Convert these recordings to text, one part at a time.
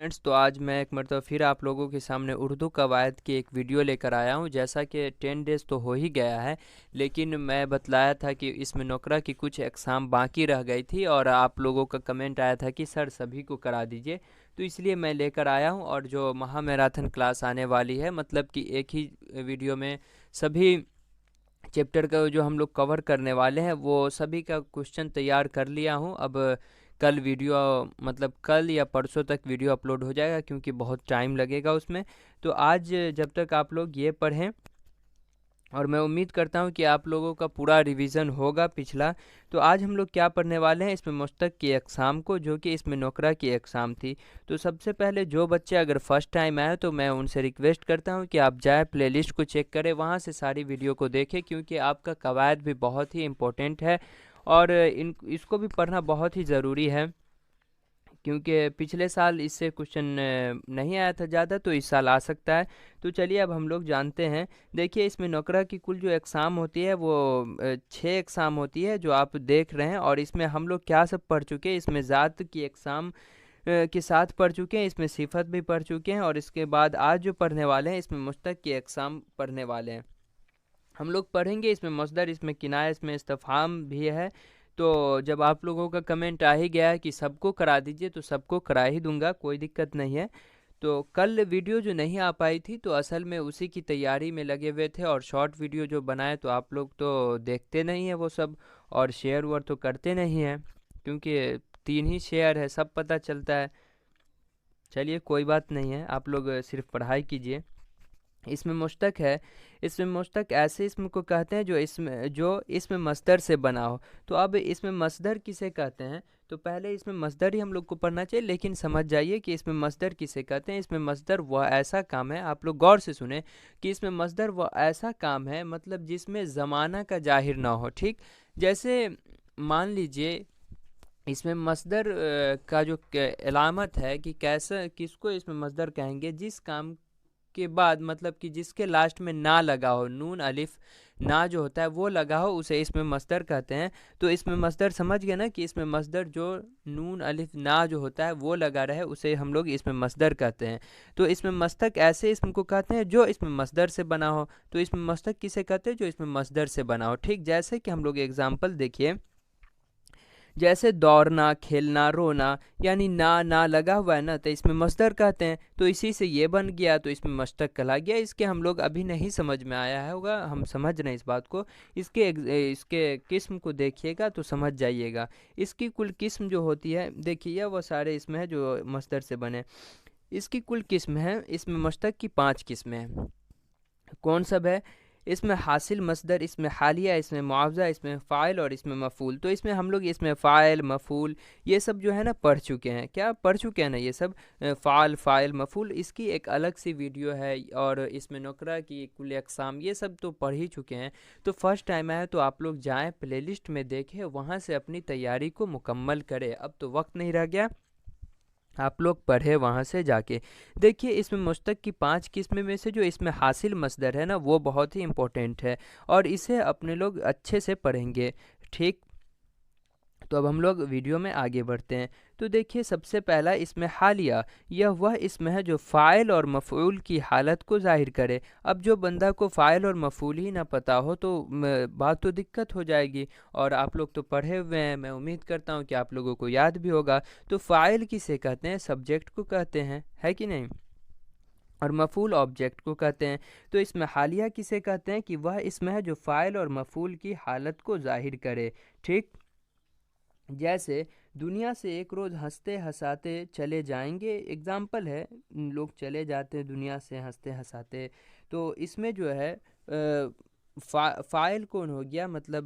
Friends, तो आज मैं एक मरतबा फिर आप लोगों के सामने उर्दू कवायद की एक वीडियो लेकर आया हूँ। जैसा कि 10 डेज़ तो हो ही गया है, लेकिन मैं बतलाया था कि इसमें नुकरा की कुछ एग्ज़ाम बाकी रह गई थी और आप लोगों का कमेंट आया था कि सर सभी को करा दीजिए। तो इसलिए मैं लेकर आया हूँ, और जो महा मैराथन क्लास आने वाली है, मतलब कि एक ही वीडियो में सभी चैप्टर का जो हम लोग कवर करने वाले हैं वो सभी का क्वेश्चन तैयार कर लिया हूँ। अब कल वीडियो, मतलब कल या परसों तक वीडियो अपलोड हो जाएगा, क्योंकि बहुत टाइम लगेगा उसमें। तो आज जब तक आप लोग ये पढ़ें, और मैं उम्मीद करता हूँ कि आप लोगों का पूरा रिवीजन होगा पिछला। तो आज हम लोग क्या पढ़ने वाले हैं, इसमें मुश्तक की एग्ज़ाम को, जो कि इसमें नुकरा की एग्ज़ाम थी। तो सबसे पहले जो बच्चे अगर फर्स्ट टाइम आए तो मैं उनसे रिक्वेस्ट करता हूँ कि आप जाए प्लेलिस्ट को चेक करें, वहाँ से सारी वीडियो को देखें, क्योंकि आपका कवायद भी बहुत ही इम्पोर्टेंट है और इसको भी पढ़ना बहुत ही ज़रूरी है। क्योंकि पिछले साल इससे क्वेश्चन नहीं आया था ज़्यादा, तो इस साल आ सकता है। तो चलिए अब हम लोग जानते हैं। देखिए, इसमें नुकरा की कुल जो एग्ज़ाम होती है वो 6 एग्ज़ाम होती है जो आप देख रहे हैं। और इसमें हम लोग क्या सब पढ़ चुके हैं, इसमें ज़ात की एग्ज़ाम के साथ पढ़ चुके हैं, इसमें सिफत भी पढ़ चुके हैं, और इसके बाद आज जो पढ़ने वाले हैं इसमें मुश्तक की एग्ज़ाम पढ़ने वाले हैं। हम लोग पढ़ेंगे इसमें मसदर, इसमें किनाया, इसमें इस्तिफ़हाम भी है। तो जब आप लोगों का कमेंट आ ही गया है कि सबको करा दीजिए, तो सबको करा ही दूंगा, कोई दिक्कत नहीं है। तो कल वीडियो जो नहीं आ पाई थी, तो असल में उसी की तैयारी में लगे हुए थे, और शॉर्ट वीडियो जो बनाए तो आप लोग तो देखते नहीं हैं वो सब, और शेयर वर्ड तो करते नहीं हैं, क्योंकि 3 ही शेयर है, सब पता चलता है। चलिए कोई बात नहीं है, आप लोग सिर्फ पढ़ाई कीजिए। इसमें मुश्तक है। इसमें मुश्तक ऐसे इसम को कहते हैं जो इसमें मस्दर से बना हो। तो अब इसमें मस्दर किसे कहते हैं, तो पहले इसमें मस्दर ही हम लोग को पढ़ना चाहिए, लेकिन समझ जाइए कि इसमें मस्दर किसे कहते हैं। इसमें मस्दर वह ऐसा काम है, आप लोग गौर से सुने, कि इसमें मस्दर वह ऐसा काम है, मतलब जिसमें ज़माना का जाहिर ना हो। ठीक, जैसे मान लीजिए इसमें मस्दर का जो अलामत है कि कैसा किसको इसमें मस्दर कहेंगे, जिस काम के बाद, मतलब कि जिसके लास्ट में ना लगा हो, नून अलिफ ना जो होता है वो लगा हो, उसे इसमें मस्दर कहते हैं। तो इसमें मस्दर समझ गए ना, कि इसमें मस्दर जो नून अलिफ ना जो होता है वो लगा रहे, उसे हम लोग इसमें मस्दर कहते हैं। तो इसमें मस्तक ऐसे इसम को कहते हैं जो इसमें मस्दर से बना हो। तो इसमें मस्तक किसे कहते हैं, जो इसमें मस्दर से बना हो। ठीक, जैसे कि हम लोग एग्जाम्पल देखिए, जैसे दौड़ना, खेलना, रोना, यानी ना लगा हुआ है ना, तो इसमें मस्दर कहते हैं। तो इसी से ये बन गया, तो इसमें मस्तक कहला गया। इसके हम लोग अभी नहीं समझ में आया है होगा, हम समझ रहे हैं इस बात को। इसके किस्म को देखिएगा तो समझ जाइएगा। इसकी कुल किस्म जो होती है, देखिए यह वो सारे इसमें है जो मस्दर से बने। इसकी कुल किस्म है, इसमें मस्तक की 5 किस्में हैं। कौन सब है, इसमें हासिल मसदर, इसमें हालिया, इसमें मुआवजा, इसमें फ़ाइल, और इसमें मफ़ूल। तो इसमें हम लोग इसमें फ़ाइल मफ़ूल ये सब जो है ना पढ़ चुके हैं। क्या पढ़ चुके हैं ना ये सब, फ़ाल फ़ाइल मफ़ूल, इसकी एक अलग सी वीडियो है। और इसमें नुकरा की कुल अक़साम ये सब तो पढ़ ही चुके हैं। तो फर्स्ट टाइम आया तो आप लोग जाएँ प्लेलिस्ट में देखें, वहाँ से अपनी तैयारी को मुकम्मल करें। अब तो वक्त नहीं रह गया, आप लोग पढ़े वहाँ से जाके। देखिए, इसमें मुश्तक की 5 किस्में में से जो इसमें हासिल मसदर है ना, वो बहुत ही इम्पोर्टेंट है, और इसे अपने लोग अच्छे से पढ़ेंगे। ठीक, तो अब हम लोग वीडियो में आगे बढ़ते हैं। तो देखिए, सबसे पहला इसमें हालिया, यह वह इसमें है जो फ़ाइल और मफ़ऊल की हालत को ज़ाहिर करे। अब जो बंदा को फ़ाइल और मफ़ऊल ही ना पता हो तो बात तो दिक्कत हो जाएगी। और आप लोग तो पढ़े हुए हैं, मैं उम्मीद करता हूँ कि आप लोगों को याद भी होगा। तो फ़ाइल किसे कहते हैं, सब्जेक्ट को कहते हैं, है कि नहीं, और मफ़ूल ऑब्जेक्ट को कहते हैं। तो इसमें हालिया किसे कहते हैं, कि वह इसमें है जो फ़ाइल और मफ़ूल की हालत को ज़ाहिर करे। ठीक, जैसे दुनिया से एक रोज़ हंसते हंसाते चले जाएंगे, एग्जाम्पल है, लोग चले जाते हैं दुनिया से हंसते हंसाते। तो इसमें जो है फ़ाइल कौन हो गया, मतलब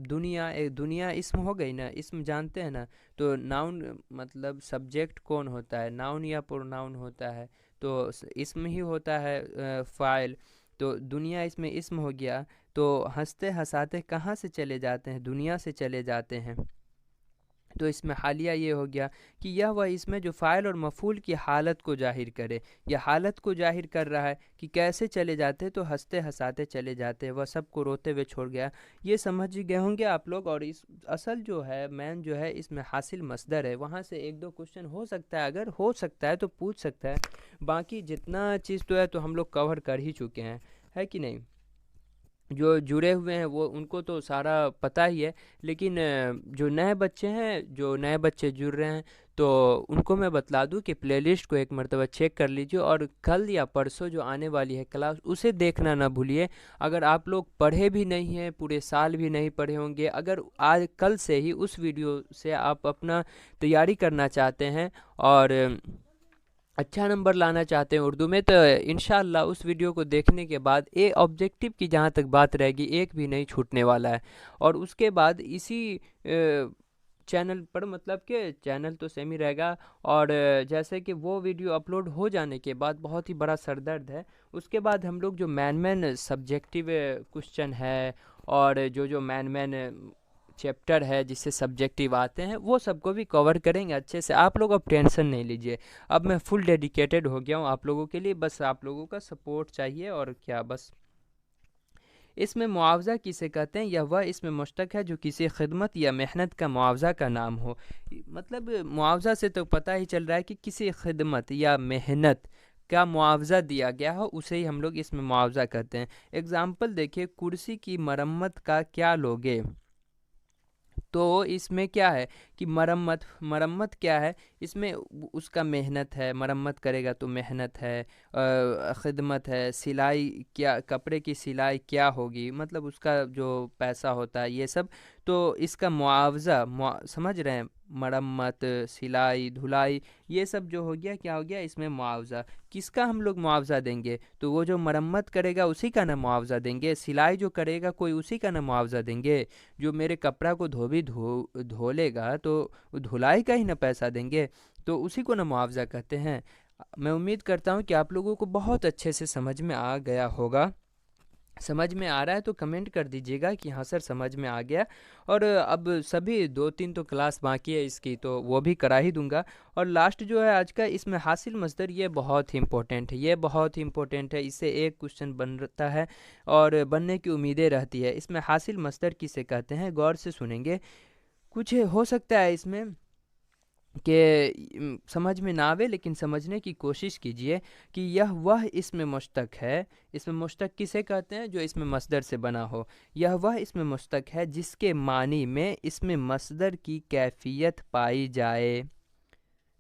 दुनिया, एक दुनिया इसम हो गई ना, इसम जानते हैं ना। तो नाउन मतलब सब्जेक्ट कौन होता है, नाउन या प्रोनाउन होता है, तो इसम ही होता है फ़ाइल। तो दुनिया इसमें इसम हो गया। तो हंसते हंसाते कहाँ से चले जाते हैं, दुनिया से चले जाते हैं। तो इसमें हालिया ये हो गया कि यह वह इसमें जो फ़ाइल और मफ़ूल की हालत को ज़ाहिर करे। यह हालत को ज़ाहिर कर रहा है कि कैसे चले जाते तो हंसते हंसाते चले जाते, वह सबको रोते हुए छोड़ गया। ये समझ गए होंगे आप लोग। और इस असल जो है मेन जो है इसमें हासिल मसदर है, वहाँ से एक दो क्वेश्चन हो सकता है, अगर हो सकता है तो पूछ सकता है। बाकी जितना चीज़ तो है तो हम लोग कवर कर ही चुके हैं, है कि नहीं। जो जुड़े हुए हैं वो उनको तो सारा पता ही है, लेकिन जो नए बच्चे हैं, जो नए बच्चे जुड़ रहे हैं, तो उनको मैं बतला दूं कि प्लेलिस्ट को एक मर्तबा चेक कर लीजिए, और कल या परसों जो आने वाली है क्लास उसे देखना ना भूलिए। अगर आप लोग पढ़े भी नहीं हैं, पूरे साल भी नहीं पढ़े होंगे, अगर आज कल से ही उस वीडियो से आप अपना तैयारी करना चाहते हैं और अच्छा नंबर लाना चाहते हैं उर्दू में, तो इंशाअल्लाह उस वीडियो को देखने के बाद एक ऑब्जेक्टिव की जहाँ तक बात रहेगी एक भी नहीं छूटने वाला है। और उसके बाद इसी चैनल पर, मतलब कि चैनल तो सेम ही रहेगा, और जैसे कि वो वीडियो अपलोड हो जाने के बाद बहुत ही बड़ा सरदर्द है, उसके बाद हम लोग जो मैन सब्जेक्टिव क्वेश्चन है और जो मैन चैप्टर है जिससे सब्जेक्टिव आते हैं वो सबको भी कवर करेंगे अच्छे से। आप लोग अब टेंशन नहीं लीजिए, अब मैं फुल डेडिकेटेड हो गया हूँ आप लोगों के लिए, बस आप लोगों का सपोर्ट चाहिए और क्या। बस इसमें मुआवजा किसे कहते हैं? यह वह इसमें मुश्तक है जो किसी खिदमत या मेहनत का मुआवजा का नाम हो। मतलब मुआवजा से तो पता ही चल रहा है कि किसी खिदमत या मेहनत का मुआवजा दिया गया हो, उसे ही हम लोग इसमें मुआवजा कहते हैं। एग्जाम्पल देखिए, कुर्सी की मरम्मत का क्या लोगे? तो इसमें क्या है कि मरम्मत, मरम्मत क्या है इसमें? उसका मेहनत है, मरम्मत करेगा तो मेहनत है, खिदमत है, सिलाई, क्या कपड़े की सिलाई क्या होगी, मतलब उसका जो पैसा होता है ये सब। तो इसका मुआवजा, समझ रहे हैं, मरम्मत, सिलाई, धुलाई, ये सब जो हो गया, क्या हो गया इसमें मुआवजा। किसका हम लोग मुआवजा देंगे? तो वो जो मरम्मत करेगा उसी का ना मुआवजा देंगे, सिलाई जो करेगा कोई उसी का ना मुआवजा देंगे, जो मेरे कपड़ा को धो लेगा तो धुलाई का ही ना पैसा देंगे, तो उसी को ना मुआवजा कहते हैं। मैं उम्मीद करता हूँ कि आप लोगों को बहुत अच्छे से समझ में आ गया होगा। समझ में आ रहा है तो कमेंट कर दीजिएगा कि हाँ सर समझ में आ गया। और अब सभी दो तीन तो क्लास बाकी है इसकी, तो वो भी करा ही दूंगा। और लास्ट जो है आज का, इसमें हासिल मसदर, ये बहुत ही इंपॉर्टेंट है, ये बहुत ही इंपॉर्टेंट है, इससे एक क्वेश्चन बनता है और बनने की उम्मीदें रहती है। इसमें हासिल मसदर किसे कहते हैं, गौर से सुनेंगे। कुछ हो सकता है इसमें कि समझ में ना आवे, लेकिन समझने की कोशिश कीजिए कि यह वह इसमें मुश्तक है। इसमें मुश्तक किसे कहते हैं? जो इसमें मसदर से बना हो। यह वह इसमें मुश्तक है जिसके मानी में इसमें मसदर की कैफियत पाई जाए,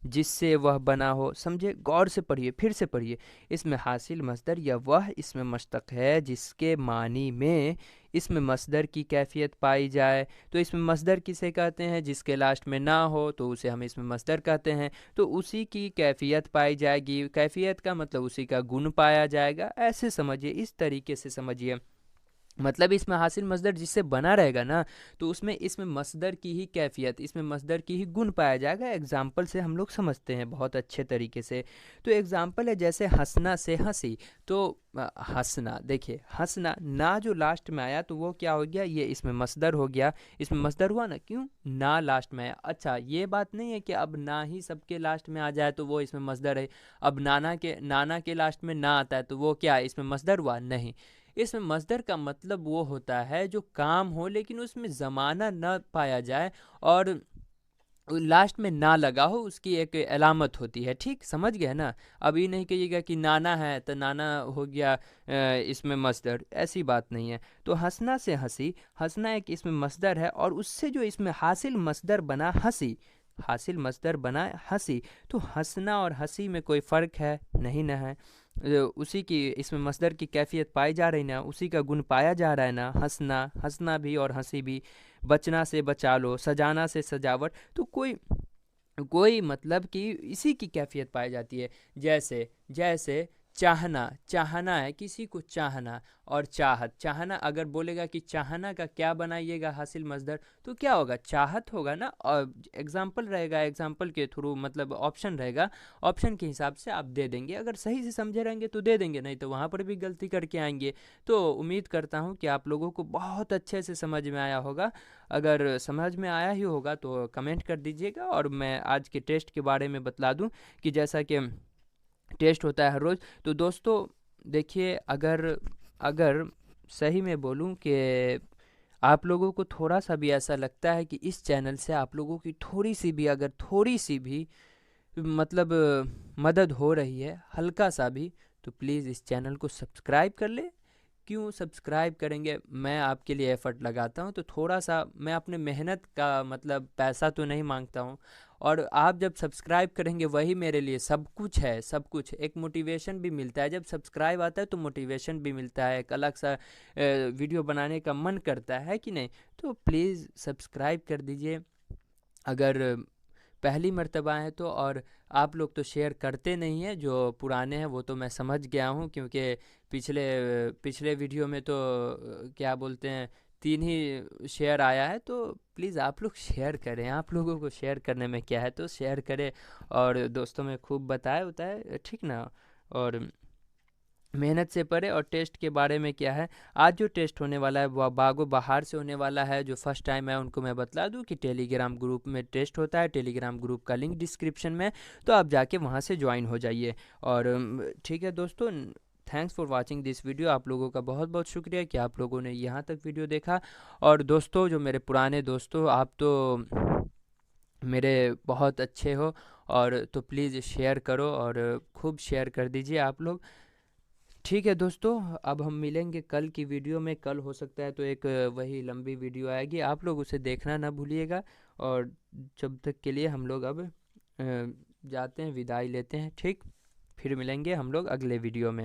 जिससे वह बना हो। समझे? गौर से पढ़िए, फिर से पढ़िए। इसमें हासिल मसदर या वह इसमें मुश्तक है जिसके मानी में इसमें मसदर की कैफियत पाई जाए। तो इसमें मसदर किसे कहते हैं? जिसके लास्ट में ना हो तो उसे हम इसमें मसदर कहते हैं। तो उसी की कैफियत पाई जाएगी, कैफियत का मतलब उसी का गुण पाया जाएगा, ऐसे समझिए, इस तरीके से समझिए। मतलब इसमें हासिल मसदर जिससे बना रहेगा ना, तो उसमें इसमें मसदर की ही कैफियत, इसमें मसदर की ही गुण पाया जाएगा। एग्जाम्पल से हम लोग समझते हैं बहुत अच्छे तरीके से। तो एग्जाम्पल है जैसे हंसना से हंसी। तो हंसना, देखिए हंसना, ना जो लास्ट में आया तो वो क्या हो गया, ये इसमें मसदर हो गया। इसमें मसदर हुआ ना, क्यों? ना लास्ट में आया। अच्छा, ये बात नहीं है कि अब ना ही सबके लास्ट में आ जाए तो वो इसमें मसदर है। अब नाना के लास्ट में ना आता है तो वो क्या है, इसमें मसदर हुआ? नहीं। इसमें मसदर का मतलब वो होता है जो काम हो लेकिन उसमें ज़माना न पाया जाए और लास्ट में ना लगा हो, उसकी एक अलामत होती है। ठीक समझ गया ना? अब ये नहीं कहिएगा कि नाना है तो नाना हो गया इसमें मसदर, ऐसी बात नहीं है। तो हंसना से हंसी, हंसना एक इसमें मसदर है और उससे जो इसमें हासिल मसदर बना हंसी, हासिल मसदर बना हंसी। तो हंसना और हंसी में कोई फ़र्क है? नहीं ना है। उसी की इसमें मसदर की कैफियत पाई जा रही ना, उसी का गुण पाया जा रहा है ना। हंसना, हंसना भी और हंसी भी। बचना से बचा लो, सजाना से सजावट, तो कोई कोई मतलब कि इसी की कैफियत पाई जाती है। जैसे जैसे चाहना, चाहना है, किसी को चाहना। और चाहत, चाहना अगर बोलेगा कि चाहना का क्या बनाइएगा हासिल मजदर, तो क्या होगा, चाहत होगा ना। और एग्जाम्पल रहेगा, एग्जाम्पल के थ्रू मतलब ऑप्शन रहेगा, ऑप्शन के हिसाब से आप दे देंगे। अगर सही से समझे रहेंगे तो दे देंगे, नहीं तो वहाँ पर भी गलती करके आएंगे। तो उम्मीद करता हूँ कि आप लोगों को बहुत अच्छे से समझ में आया होगा। अगर समझ में आया ही होगा तो कमेंट कर दीजिएगा। और मैं आज के टेस्ट के बारे में बतला दूं कि जैसा कि टेस्ट होता है हर रोज़। तो दोस्तों देखिए, अगर अगर सही में बोलूं कि आप लोगों को थोड़ा सा भी ऐसा लगता है कि इस चैनल से आप लोगों की थोड़ी सी भी, अगर थोड़ी सी भी मतलब मदद हो रही है, हल्का सा भी, तो प्लीज़ इस चैनल को सब्सक्राइब कर ले। क्यों सब्सक्राइब करेंगे, मैं आपके लिए एफ़र्ट लगाता हूँ तो थोड़ा सा मैं अपने मेहनत का मतलब पैसा तो नहीं मांगता हूँ। और आप जब सब्सक्राइब करेंगे वही मेरे लिए सब कुछ है, सब कुछ। एक मोटिवेशन भी मिलता है, जब सब्सक्राइब आता है तो मोटिवेशन भी मिलता है, एक अलग सा वीडियो बनाने का मन करता है कि नहीं। तो प्लीज़ सब्सक्राइब कर दीजिए अगर पहली मर्तबा है तो। और आप लोग तो शेयर करते नहीं हैं, जो पुराने हैं वो तो मैं समझ गया हूँ, क्योंकि पिछले पिछले वीडियो में तो क्या बोलते हैं, 3 ही शेयर आया है। तो प्लीज़ आप लोग शेयर करें, आप लोगों को शेयर करने में क्या है, तो शेयर करें और दोस्तों में खूब बताए होता है, ठीक ना। और मेहनत से पढ़े। और टेस्ट के बारे में क्या है, आज जो टेस्ट होने वाला है वह बागो बहार से होने वाला है। जो फर्स्ट टाइम है उनको मैं बतला दूं कि टेलीग्राम ग्रुप में टेस्ट होता है, टेलीग्राम ग्रुप का लिंक डिस्क्रिप्शन में है, तो आप जाके वहां से ज्वाइन हो जाइए। और ठीक है दोस्तों, thanks for watching this video. आप लोगों का बहुत बहुत शुक्रिया कि आप लोगों ने यहाँ तक वीडियो देखा। और दोस्तों, जो मेरे पुराने दोस्तों, आप तो मेरे बहुत अच्छे हो, और तो प्लीज़ शेयर करो और खूब शेयर कर दीजिए आप लोग। ठीक है दोस्तों, अब हम मिलेंगे कल की वीडियो में। कल हो सकता है तो एक वही लंबी वीडियो आएगी, आप लोग उसे देखना ना भूलिएगा। और जब तक के लिए हम लोग अब जाते हैं, विदाई लेते हैं। ठीक, फिर मिलेंगे हम लोग अगले वीडियो में।